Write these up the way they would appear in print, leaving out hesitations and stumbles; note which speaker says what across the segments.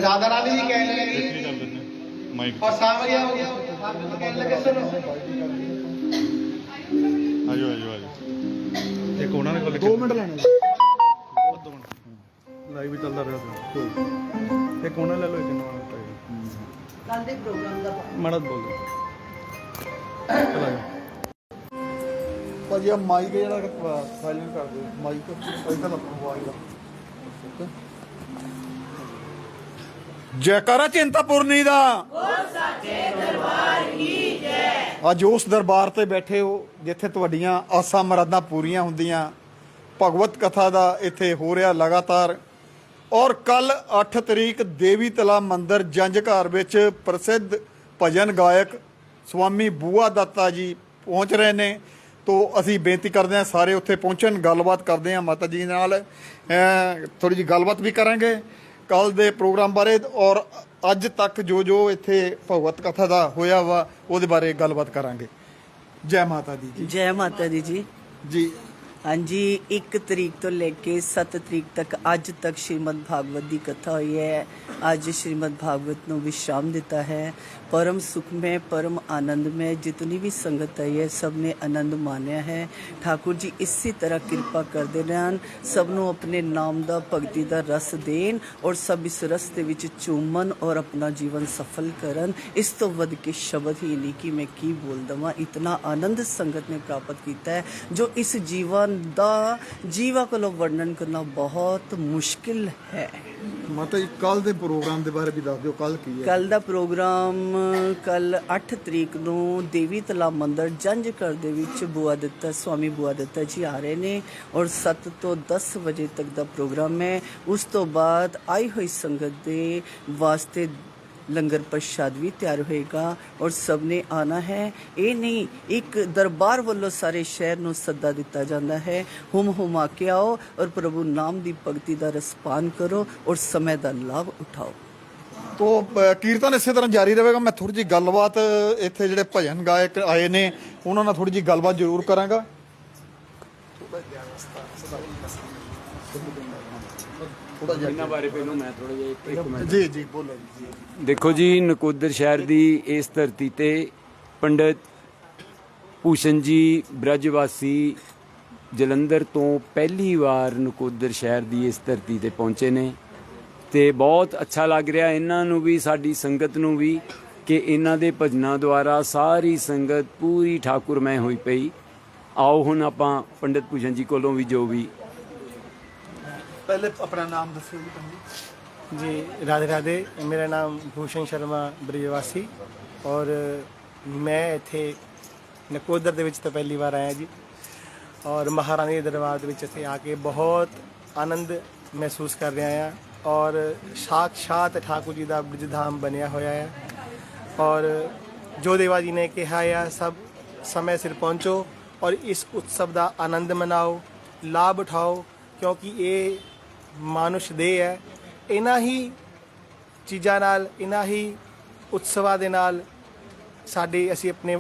Speaker 1: राधा रानी जी कहने लगी और सांवरिया हो गया, कहने लगे सुनो आजो आजो आजो एक उन्होंने को
Speaker 2: 2 मिनट लेने
Speaker 1: लाइव भी चलता रहा एक उन्होंने ले लो एक
Speaker 3: कल दे प्रोग्राम का
Speaker 1: मड़द बोल दो चलो
Speaker 2: ਭਾਜੀ ਆ ਮਾਈਕ ਜਿਹੜਾ ਸਾਇਲੈਂਟ ਕਰ ਦਿਓ ਮਾਈਕ ਇੱਧਰ ਰੱਖੋ ਆਵਾਜ਼ ਦਾ ਜੈਕਾਰਾ ਚਿੰਤਾਪੁਰਨੀ ਦਾ ਅੱਜ ਉਸ ਦਰਬਾਰ ਤੇ ਬੈਠੇ ਹੋ ਜਿੱਥੇ ਤੁਹਾਡੀਆਂ ਆਸਾਂ ਮੁਰਾਦਾਂ ਪੂਰੀਆਂ ਹੁੰਦੀਆਂ ਭਗਵਤ ਕਥਾ ਦਾ ਇੱਥੇ ਹੋ ਰਿਹਾ ਲਗਾਤਾਰ ਔਰ ਕੱਲ 8 ਤਰੀਕ ਦੇਵੀ ਤਲਾ ਮੰਦਿਰ ਜੰਝ ਘਰ ਵਿੱਚ ਪ੍ਰਸਿੱਧ ਭਜਨ ਗਾਇਕ ਸਵਾਮੀ ਬੂਆ ਦੱਤਾ ਜੀ ਪਹੁੰਚ ਰਹੇ ਨੇ तो ਅਸੀਂ ਬੇਨਤੀ ਕਰਦੇ ਹਾਂ ਸਾਰੇ ਉੱਥੇ ਪਹੁੰਚਣ ਗੱਲਬਾਤ ਕਰਦੇ ਹਾਂ ਮਾਤਾ ਜੀ ਨਾਲ ਥੋੜੀ ਜਿਹੀ ਗੱਲਬਾਤ ਵੀ ਕਰਾਂਗੇ ਕੱਲ ਦੇ ਪ੍ਰੋਗਰਾਮ ਬਾਰੇ ਔਰ ਅੱਜ ਤੱਕ ਜੋ ਜੋ ਇੱਥੇ ਭਗਵਤ ਕਥਾ ਦਾ ਹੋਇਆ ਵਾ ਉਹਦੇ ਬਾਰੇ ਗੱਲਬਾਤ ਕਰਾਂਗੇ ਜੈ ਮਾਤਾ ਦੀ ਜੀ
Speaker 3: जय माता दी जी
Speaker 2: ਜੀ
Speaker 3: हाँ जी 1 तरीक तो लेके 7 तरीक तक अज तक श्रीमद भागवत की कथा हुई है अज श्रीमद भागवत को विश्राम दिता है परम सुख में परम आनंद में जितनी भी संगत आई है सब ने आनंद मानिया है ठाकुर जी इसी तरह कृपा करते रहन सबनों अपने नाम का भगती का रस देन और सब इस रस के विच चूमन और अपना जीवन सफल करन इस तो वध के शब्द ही नहीं कि मैं की बोल दवां इतना आनंद संगत ने प्राप्त किया है जो इस जीवन ਦਾ ਜੀਵਾ ਕੋਲੋਂ ਵਰਣਨ ਕਰਨਾ ਬਹੁਤ ਮੁਸ਼ਕਿਲ ਹੈ
Speaker 2: ਮਾਤਾ ਜੀ ਕੱਲ ਦੇ ਪ੍ਰੋਗਰਾਮ ਦੇ ਬਾਰੇ ਵੀ ਦੱਸ ਦਿਓ ਕੱਲ ਕੀ ਹੈ
Speaker 3: ਕੱਲ ਦਾ ਪ੍ਰੋਗਰਾਮ ਕੱਲ 8 ਤਰੀਕ ਨੂੰ ਦੇਵੀ ਤਲਾ ਮੰਦਿਰ ਜੰਝ ਘਰ ਦੇ ਵਿੱਚ ਬੂਆ ਦਿੱਤਾ ਸਵਾਮੀ ਬੂਆ ਦਿੱਤਾ ਜੀ ਆ ਰਹੇ ਨੇ ਔਰ 7 ਤੋਂ 10 ਵਜੇ ਤੱਕ ਦਾ ਪ੍ਰੋਗਰਾਮ ਹੈ ਉਸ ਤੋਂ ਬਾਅਦ ਆਈ ਹੋਈ ਸੰਗਤ ਦੇ ਵਾਸਤੇ लंगर प्रसाद भी तैयार होएगा और सब ने आना है ये नहीं एक दरबार वालों सारे शहर ਨੂੰ ਸੱਦਾ ਦਿੱਤਾ ਜਾਂਦਾ है हुम हुमा के आओ और प्रभु नाम ਦੀ ਭਗਤੀ ਦਾ ਰਸਪਾਨ ਕਰੋ और समय ਦਾ ਲਾਭ ਉਠਾਓ
Speaker 2: ਤੋ ਕੀਰਤਨ ਇਸੇ ਤਰ੍ਹਾਂ ਜਾਰੀ ਰਹੇਗਾ ਮੈਂ ਥੋੜੀ ਜਿਹੀ ਗੱਲਬਾਤ ਇੱਥੇ ਜਿਹੜੇ ਭਜਨ ਗਾਇਕ ਆਏ ਨੇ ਉਹਨਾਂ ਨਾਲ ਥੋੜੀ ਜਿਹੀ ਗੱਲਬਾਤ ਜ਼ਰੂਰ ਕਰਾਂਗਾ
Speaker 4: ਇਹਨਾਂ ਬਾਰੇ ਪਹਿਲਾਂ ਮੈਂ ਥੋੜਾ ਜਿਹਾ ਇੱਕ ਮਿੰਟ
Speaker 2: ਜੀ ਜੀ ਬੋਲੋ ਜੀ
Speaker 4: ਦੇਖੋ ਜੀ ਨਕੋਦਰ ਸ਼ਹਿਰ ਦੀ ਇਸ ਧਰਤੀ ਤੇ ਪੰਡਿਤ ਭੂਸ਼ਣ ਜੀ ਬ੍ਰਜਵਾਸੀ ਜਲੰਧਰ ਤੋਂ ਪਹਿਲੀ ਵਾਰ ਨਕੋਦਰ ਸ਼ਹਿਰ ਦੀ ਇਸ ਧਰਤੀ ਤੇ ਪਹੁੰਚੇ ਨੇ ਤੇ ਬਹੁਤ ਅੱਛਾ ਲੱਗ ਰਿਹਾ ਇਹਨਾਂ ਨੂੰ ਵੀ ਸਾਡੀ ਸੰਗਤ ਨੂੰ ਵੀ ਕਿ ਇਹਨਾਂ ਦੇ ਭਜਨਾਂ ਦੁਆਰਾ ਸਾਰੀ ਸੰਗਤ ਪੂਰੀ ਠਾਕੁਰਮੈ ਹੋਈ ਪਈ ਆਓ ਹੁਣ ਆਪਾਂ ਪੰਡਿਤ ਭੂਸ਼ਣ ਜੀ ਕੋਲੋਂ ਵੀ ਜੋ ਵੀ
Speaker 2: पहले अपना नाम दसो जी
Speaker 5: जी राधे राधे मेरा नाम भूषण शर्मा ब्रिजवासी और मैं इत्थे नकोदर दे विच तो पहली बार आया जी और महारानी दे दरबार दे विच इत्थे आके बहुत आनंद महसूस कर रहा हैं और साक्षात ठाकुर जी का ब्रिजधाम बनया होया है और जो देवा जी ने कहा है सब समय सिर पहुँचो और इस उत्सव का आनंद मनाओ लाभ उठाओ क्योंकि ये ਮਾਨੁਸ਼ ਦੇਹ ਹੈ ਇਹਨਾਂ ਹੀ ਚੀਜ਼ਾਂ ਨਾਲ ਇਹਨਾਂ ਹੀ ਉਤਸਵਾਂ ਦੇ ਨਾਲ ਸਾਡੇ ਅਸੀਂ ਆਪਣੇ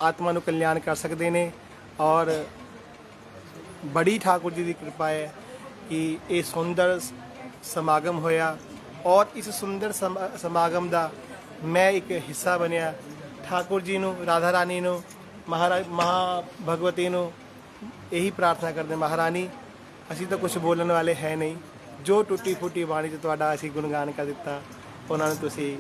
Speaker 5: ਆਤਮਾ ਨੂੰ ਕਲਿਆਣ ਕਰ ਸਕਦੇ ਨੇ ਔਰ ਬੜੀ ਠਾकुर जी ਦੀ ਕਿਰਪਾ ਹੈ ਕਿ ਇਹ ਸੁੰਦਰ ਸਮਾਗਮ ਹੋਇਆ ਔਰ ਇਸ ਸੁੰਦਰ ਸਮਾਗਮ ਦਾ ਮੈਂ ਇੱਕ ਹਿੱਸਾ ਬਣਿਆ ਠਾकुर जी ਨੂੰ ਰਾਧਾ ਰਾਣੀ ਨੂੰ ਮਹਾ ਭਗਵਤੀ ਨੂੰ ਇਹੀ ਪ੍ਰਾਰਥਨਾ ਕਰਦੇ ਮਹਾਰਾਣੀ ਅਸੀਂ ਤਾਂ ਕੁਝ ਬੋਲਣ ਵਾਲੇ ਹੈ ਨਹੀਂ ਜੋ ਟੁੱਟੀ ਫੁੱਟੀ ਬਾਣੀ 'ਚ ਤੁਹਾਡਾ ਅਸੀਂ ਗੁਣਗਾਨ ਕਰ ਦਿੱਤਾ ਉਹਨਾਂ ਨੂੰ ਤੁਸੀਂ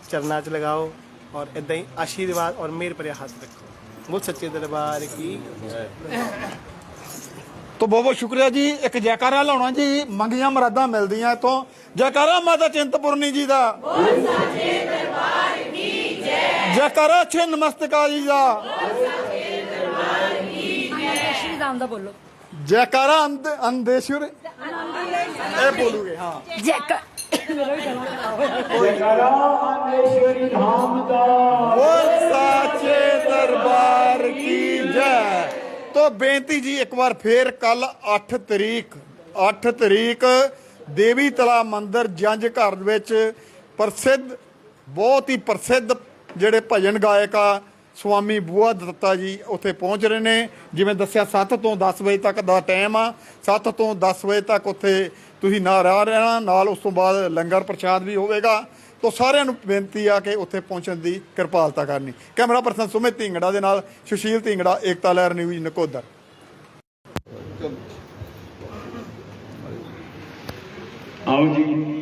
Speaker 5: ਚਰਨਾਂ 'ਚ ਲਗਾਓ ਔਰ ਇਦਾਂ ਹੀ ਆਸ਼ੀਰਵਾਦ ਔਰ ਮਿਹਰ ਭਰਿਆ ਹੱਥ ਰੱਖੋ ਬਹੁਤ ਸੱਚੇ ਦਰਬਾਰ ਕੀ
Speaker 2: तो बहुत बहुत शुक्रिया जी एक जयकारा लाना जी मंगियां मुरादां मिलदियां इतों जयकारा माता चिंतपूर्णी जी दा जयकारा छिन्न मस्तका जी दा जयकारा अंधेश्वर ए बोलोगे हाँ बोल साचे दरबार की जय तो बेनती जी एक बार फिर कल 8 तरीक देवी तला मंदिर जंझ घर विच प्रसिद्ध बहुत ही प्रसिद्ध ਜਿਹੜੇ ਭਜਨ ਗਾਇਕ ਆ ਸਵਾਮੀ ਬੂਆ ਦੱਤਾ ਜੀ ਉੱਥੇ ਪਹੁੰਚ ਰਹੇ ਨੇ ਜਿਵੇਂ ਦੱਸਿਆ 7 ਤੋਂ 10 ਵਜੇ ਤੱਕ ਦਾ ਟਾਈਮ ਆ 7 ਤੋਂ 10 ਵਜੇ ਤੱਕ ਉੱਥੇ ਤੁਸੀਂ ਨਾਲ ਰਹਿਣਾ ਨਾਲ ਉਸ ਤੋਂ ਬਾਅਦ ਲੰਗਰ ਪ੍ਰਸ਼ਾਦ ਵੀ ਹੋਵੇਗਾ ਤਾਂ ਸਾਰਿਆਂ ਨੂੰ ਬੇਨਤੀ ਆ ਕਿ ਉੱਥੇ ਪਹੁੰਚਣ ਦੀ ਕਿਰਪਾਲਤਾ ਕਰਨੀ। ਕੈਮਰਾ ਪਰਸਨ ਸੁਮਿਤ ਢਿੰਗੜਾ ਦੇ ਨਾਲ ਸੁਸ਼ੀਲ ਢਿੰਗੜਾ, ਏਕਤਾ ਲਹਿਰ ਨਿਊਜ਼, ਨਕੋਦਰ।
Speaker 4: ਆਓ ਜੀ।